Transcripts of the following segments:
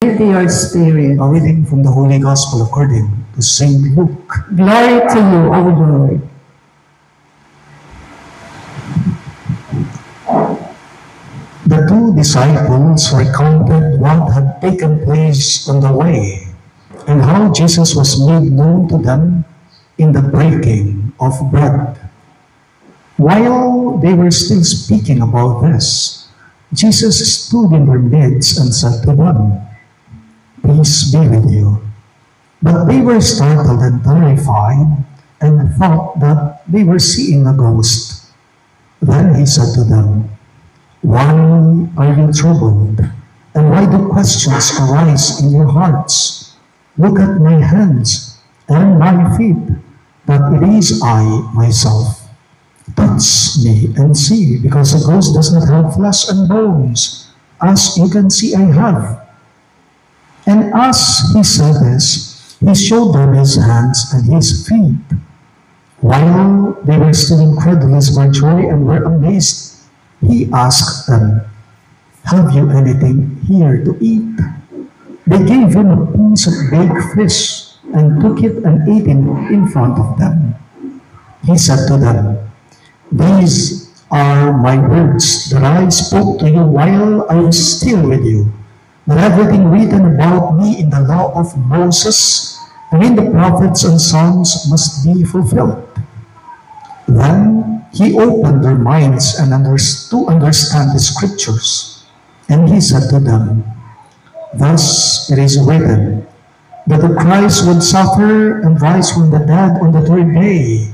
with your spirit. A reading from the Holy Gospel according to St. Luke. Glory to you, O Lord. The two disciples recounted what had taken place on the way and how Jesus was made known to them in the breaking of bread. While they were still speaking about this, Jesus stood in their midst and said to them, "Peace be with you." But they were startled and terrified and thought that they were seeing a ghost. Then he said to them, "Why are you troubled? And why do questions arise in your hearts? Look at my hands and my feet, that it is I myself. Touch me and see, because a ghost does not have flesh and bones, as you can see I have." And as he said this, he showed them his hands and his feet. While they were still incredulous by joy and were amazed, he asked them, "Have you anything here to eat?" They gave him a piece of baked fish and took it and ate it in front of them. He said to them, "These are my words that I spoke to you while I was still with you, that everything written about me in the law of Moses and in the prophets and Psalms must be fulfilled." Then he opened their minds and to understand the scriptures. And he said to them, "Thus it is written, that the Christ would suffer and rise from the dead on the third day,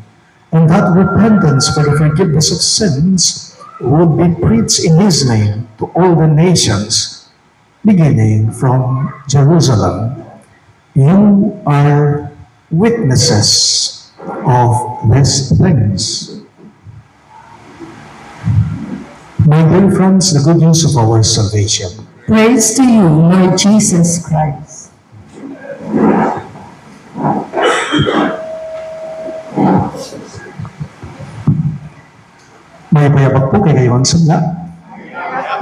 and that repentance for the forgiveness of sins would be preached in his name to all the nations, beginning from Jerusalem. You are witnesses of these things." My dear friends, the good news of our salvation. Praise to you, Lord Jesus Christ. May payabag po kay Gayon Sabla.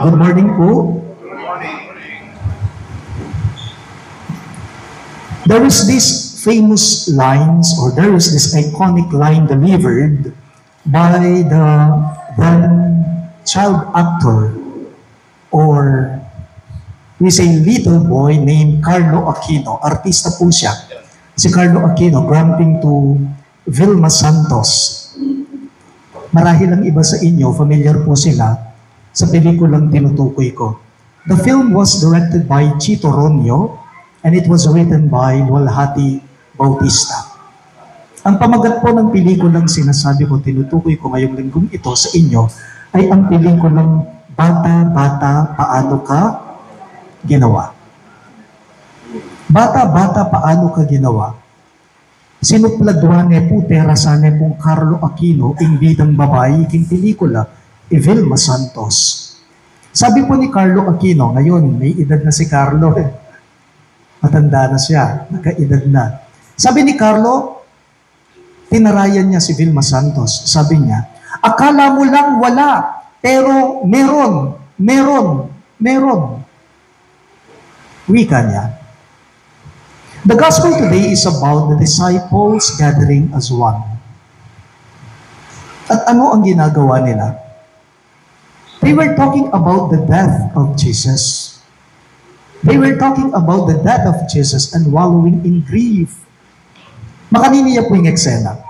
Good morning po. There is this famous lines, or there is this iconic line delivered by the then child actor, or we say little boy, named Carlo Aquino. Artista po siya. Si Carlo Aquino, granting to Vilma Santos. Marahil ang iba sa inyo, familiar po sila sa pelikulang tinutukoy ko. The film was directed by Chito Ronyo and it was written by Lualhati Bautista. Ang pamagat po ng pelikulang sinasabi ko, tinutukoy ko ngayong linggong ito sa inyo, ay ang pelikulang Bata, Bata, Paano Ka Ginawa. Bata, Bata, Paano Ka Ginawa. Sinupladwane po terasane pong Carlo Aquino, ing bidang babae, king pelikula, Vilma Santos. Sabi po ni Carlo Aquino, ngayon may edad na si Carlo, matanda na siya, nagkaedad na. Sabi ni Carlo, tinarayan niya si Vilma Santos. Sabi niya, "Akala mo lang wala, pero meron, meron, meron." Wika niya. The gospel today is about the disciples gathering as one. At ano ang ginagawa nila? They were talking about the death of Jesus. They were talking about the death of Jesus and wallowing in grief. Makaniniya po yung eksena.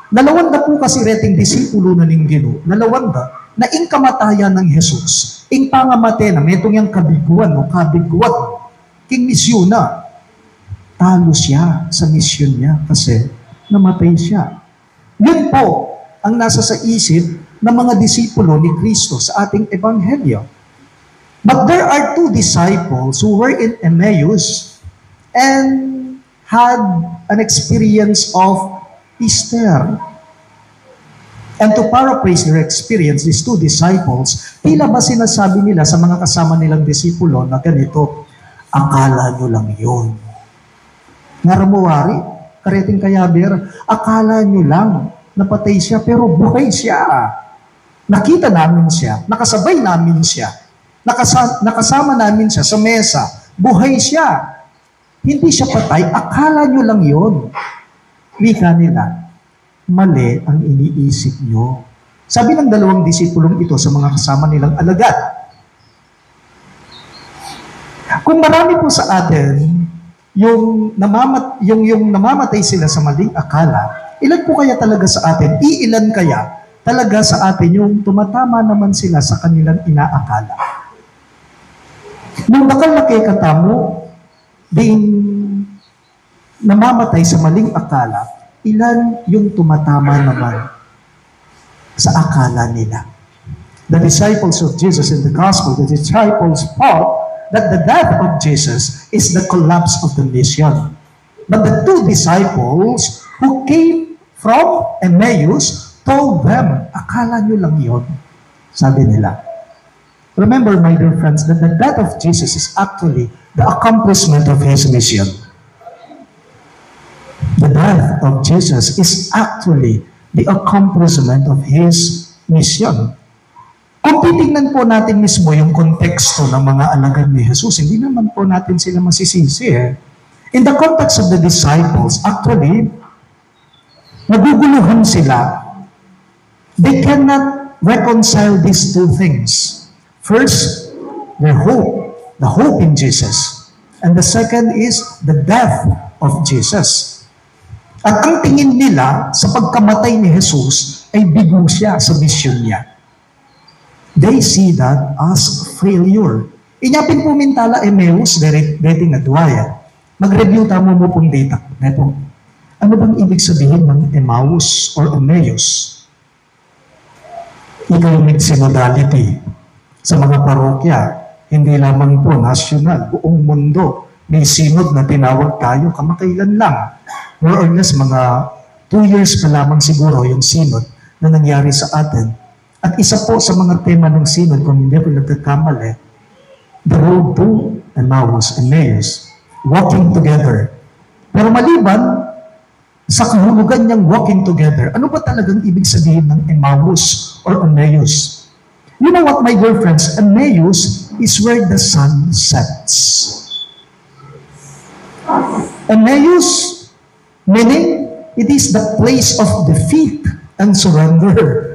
Nalawanda po kasi reting disipulo na ning Ginoo, nalawanda na ing kamatayan ng Jesus, ing pangamate na metong yung kabiguan o kabiguan, king misyon na. Talo siya sa misyon niya kasi namatay siya. Yun po ang nasa sa isip ng mga disipulo ni Kristo sa ating ebanghelyo. But there are two disciples who were in Emmaus and had an experience of Easter. And to paraphrase their experience, these two disciples, tila ba sinasabi nila sa mga kasama nilang disipulo na ganito, "Akala nyo lang yun." Naramuwari, kareting kayaber, akala nyo lang, napatay siya, pero buhay siya. Nakita namin siya, nakasabay namin siya, nakasama namin siya sa mesa, Buhay siya. Hindi siya patay. Akala nyo lang yun. Wika nila, mali ang iniisip nyo. Sabi ng dalawang disipulong ito sa mga kasama nilang alagad, kung marami po sa atin, yung namamatay sila sa maling akala, ilan po kaya talaga sa atin? Iilan kaya talaga sa atin yung tumatama naman sila sa kanilang inaakala? Nung nakalaki katamo, din namamatay sa maling akala, ilan yung tumatama naman sa akala nila? The disciples of Jesus in the gospel, the disciples thought that the death of Jesus is the collapse of the mission. But the two disciples who came from Emmaus told them, akala nyo lang yun, sabi nila. Remember, my dear friends, that the death of Jesus is actually the accomplishment of His mission. The death of Jesus is actually the accomplishment of His mission. Kung titingnan po natin mismo yung konteksto ng mga alagad ni Jesus, hindi naman po natin sila masisisi. In the context of the disciples, actually, naguguluhan sila. They cannot reconcile these two things. First, their hope, the hope in Jesus. And the second is the death of Jesus. At ang tingin nila sa pagkamatay ni Jesus ay bigo siya sa mission niya. They see that as failure. Inyapin po mintala Emmaus, dating adwaya. Mag-review tamo mo pong data. Neto, ano bang ibig sabihin ng Emmaus or Emmaus? Economic synodality sa mga parokya, hindi lamang po nasyonal, buong mundo. May synod na tinawag tayo kamakailan lang. More or less, mga 2 years pa lamang siguro yung synod na nangyari sa atin. At isa po sa mga tema ng synod, kung hindi ko nagkakamali, the road to Emmaus, walking together. Pero maliban sa kahulugan niyang walking together, ano ba talagang ibig sabihin ng Emmaus or Emmaus? You know what, my dear friends? Emmaus is where the sun sets. Emmaus, meaning, it is the place of defeat and surrender.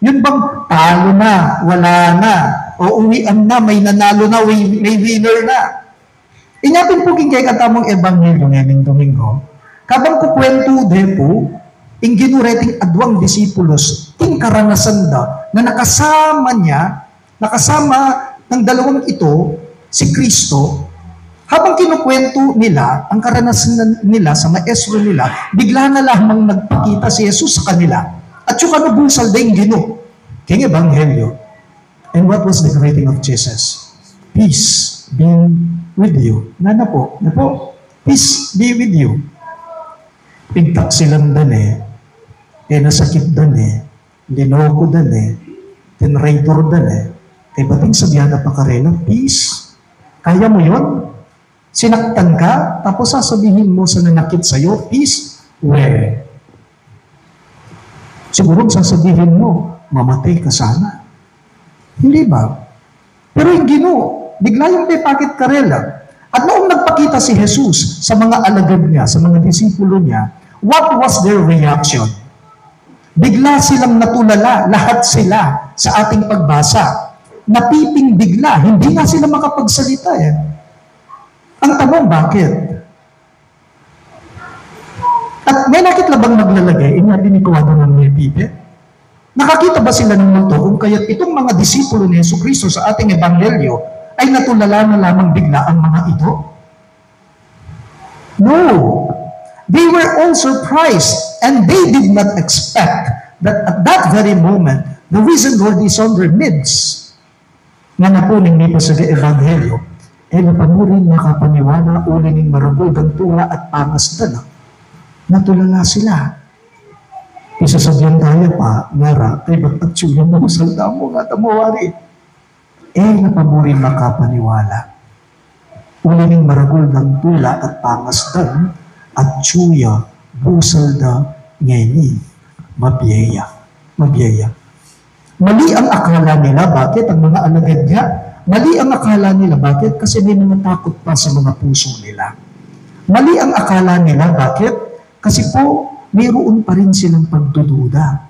Yun bang talo na, wala na, o uwian na, may nanalo na, may winner na? Inyapin po kay katamong ebanghelyo ngayong Domingo, kabang kukwento po, ing ginureting adwang disipulos, ting karanasan da, na nakasama ng dalawang ito, si Kristo, habang kinukwento nila, ang karanasan nila sa maestro nila, bigla na lamang nagpakita si Jesus sa kanila. At yung kanubusal din gino, king ebanghelyo. And what was the greeting of Jesus? Peace be with you. Na po, peace be with you. Pigtak silang dani, nasakit dani, linoko dani, tinraitor dani, bating sabihan na pakarela, peace. Kaya mo yun? Sinaktan ka, tapos sasabihin mo sa nanakit sa'yo, peace, where? Siguro sasabihin mo, mamatay ka sana. Hindi ba? Pero yung gino, bigla yung may pakit karela. At noong nagpakita si Jesus sa mga alagad niya, sa mga disipulo niya, what was their reaction? Bigla silang natulala, lahat sila sa ating pagbasa. Napiping bigla, hindi nga sila makapagsalita Ang tanong, bakit? At may nakita bang maglalagay, inabi ni Kuwado ng may pipe? Nakakita ba sila ng multo kung kaya't itong mga disipulo ni Jesucristo sa ating ebanghelyo ay natulala na lamang bigla ang mga ito? No. They were all surprised and they did not expect that at that very moment, the risen Lord is on their midst. Nga napuning ni pa sa ebanghelyo, napamurin nakapaniwala, ulining marabog ang tunga at pangas dala. Natulala sila. Isasabihan tayo pa, ngara, kay ba't at siyang mo, salda mo, nga tamawari. Napamurin makapaniwala. Ulining maragol ng tula at pangas dala, at tsuya, busalda, ngeni, mabiyaya. Mali ang akala nila, bakit ang mga alagad niya Mali ang akala nila. Bakit? Kasi may mga takot pa sa mga puso nila. Mali ang akala nila. Bakit? Kasi po, mayroon pa rin silang pagdududa.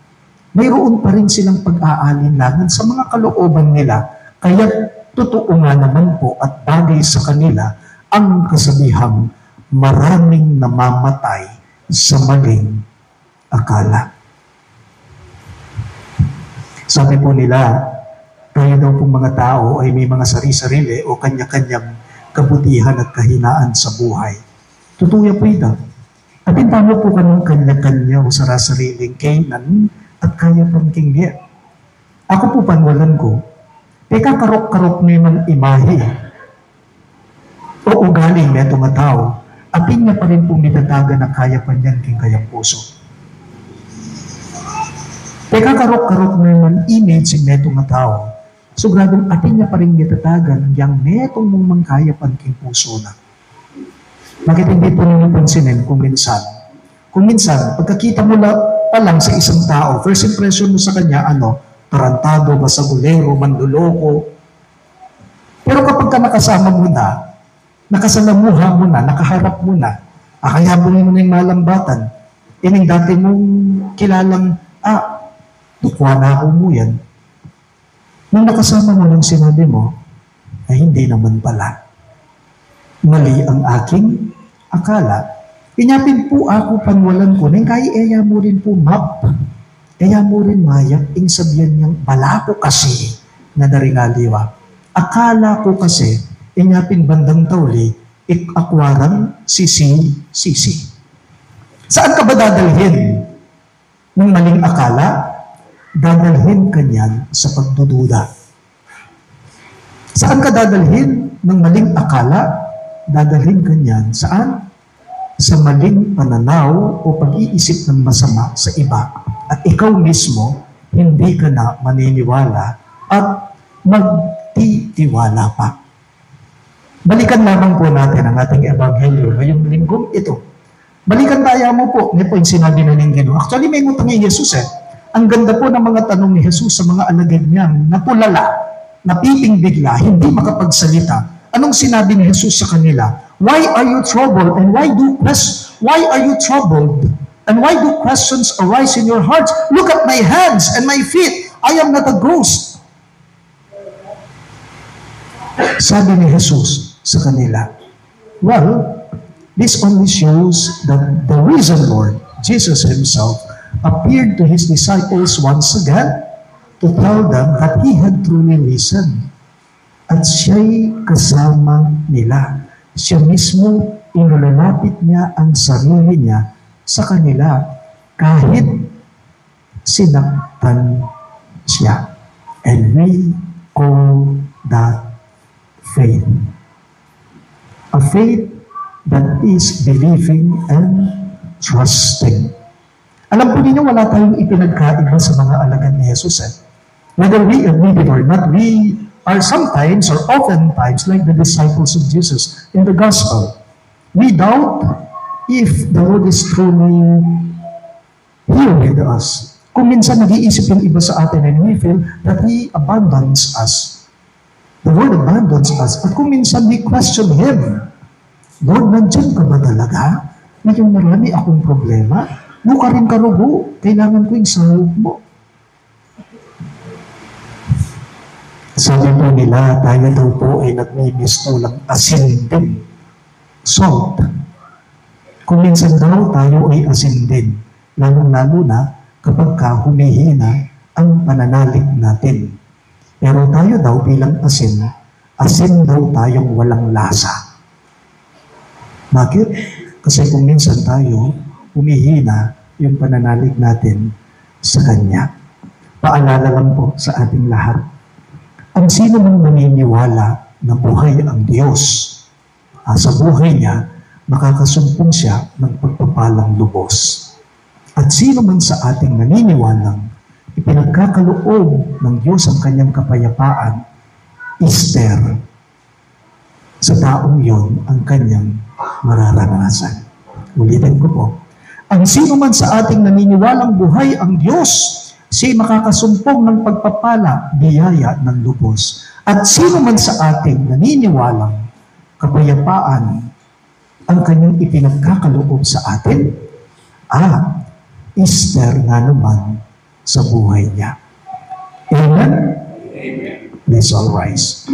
Mayroon pa rin silang pag-aalinlangan sa mga kalooban nila. Kaya totoo nga naman po at bagay sa kanila ang kasabihang maraming namamatay sa maling akala. Sabi po nila, kaya daw pong mga tao ay may mga sarili-sarili o kanya-kanyang kabutihan at kahinaan sa buhay. Totoo po ito. At paano po kanong kanya-kanya o sarasariling kainan at kaya pang kingya? Ako po panwalan ko, kakarok-karok na yung imahe o ugaling na itong tao, atin niya pa rin po nitataga na kaya pa niyan king kayang puso. Kakarok-karok na yung image na itong tao, so gradong atin niya pa rin nitatagan yang netong mong mangkaya pan king puso na. Bakit hindi po ninyo pansinin kung minsan, pagkakita mo pa lang sa isang tao, first impression mo sa kanya, tarantado, basagulero, manluloko. Pero kapag ka nakasama mo na, nakasalamuha mo na, nakaharap mo na, akayabungin mo na yung malambatan, ining dati mong kilalang, tukwa na ako mo yan. Nung nakasama mo nang sinabi mo, ay hindi naman pala. Mali ang aking akala. Inyapin po ako panwalan ko, nang kaya eya mo rin po map. Eya mo rin mayak, ing sabihan niyang bala ko kasi na daringaliwa. Akala ko kasi, inyapin bandang tawli, ikakwarang sisi. Saan ka ba dadalhin ng maling akala? Dadalhin ka niyan sa pagdududa. Saan ka dadalhin ng maling akala? Dadalhin ka niyan saan? Sa maling pananaw o pag-iisip ng masama sa iba. At ikaw mismo, hindi ka na maniniwala at magtitiwala pa. Balikan lamang po natin ang ating ebanghelyo ngayong linggong ito. Balikan tayo mo po, may po yung sinabi na ng Ginoo. Actually, may ngutang ni Jesus Ang ganda po ng mga tanong ni Jesus sa mga alagad niyang napulala, napiting bigla, hindi makapagsalita. Anong sinabi ni Jesus sa kanila? Why are you troubled and why are you troubled? And why do questions arise in your hearts? Look at my hands and my feet. I am not a ghost. Sabi ni Jesus sa kanila, well, this only shows that the risen Lord, Jesus Himself, appeared to His disciples once again to tell them that He had truly risen. At siya'y kasama nila. Siya mismo, inilalapit niya ang sarili niya sa kanila kahit sinaktan siya. And we call that faith. A faith that is believing and trusting. Alam po ninyo, wala tayong ipinagkaiba sa mga alagad ni Jesus. Whether we admit it or not, we are sometimes or oftentimes like the disciples of Jesus in the gospel. We doubt if the Lord is truly here with us. Kung minsan nag-iisip yung iba sa atin and we feel that He abandons us. The Lord abandons us. At kung minsan we question Him, Lord, nandyan ka ba talaga? Medyo marami akong problema. Mukha rin karugo. Kailangan ko yung sahog mo. Sabi po nila, tayo daw po ay nagmimistulang asin din. Salt. Kung minsan daw tayo ay asin din. Lalong-lalo na kapag humihina ang pananalig natin. Pero tayo daw bilang asin daw tayong walang lasa. Bakit? Kasi kung minsan tayo humihina yung pananalig natin sa Kanya. Paalala lang po sa ating lahat. Ang sino mang naniniwala na buhay ang Diyos, sa buhay niya, makakasumpong siya ng pagpapalang lubos. At sino man sa ating naniniwalang ipinagkakaloob ng Diyos ang kanyang kapayapaan, Easter, sa taong yon ang kanyang mararanasan. Ulitin ko po. Ang sino man sa ating naniniwalang buhay ang Diyos, siya'y makakasumpong ng pagpapala, biyaya ng lubos. At sino man sa ating naniniwalang kapayapaan ang kanyang ipinagkakaloob sa atin, Easter nga naman sa buhay niya. Amen? Let's all rise.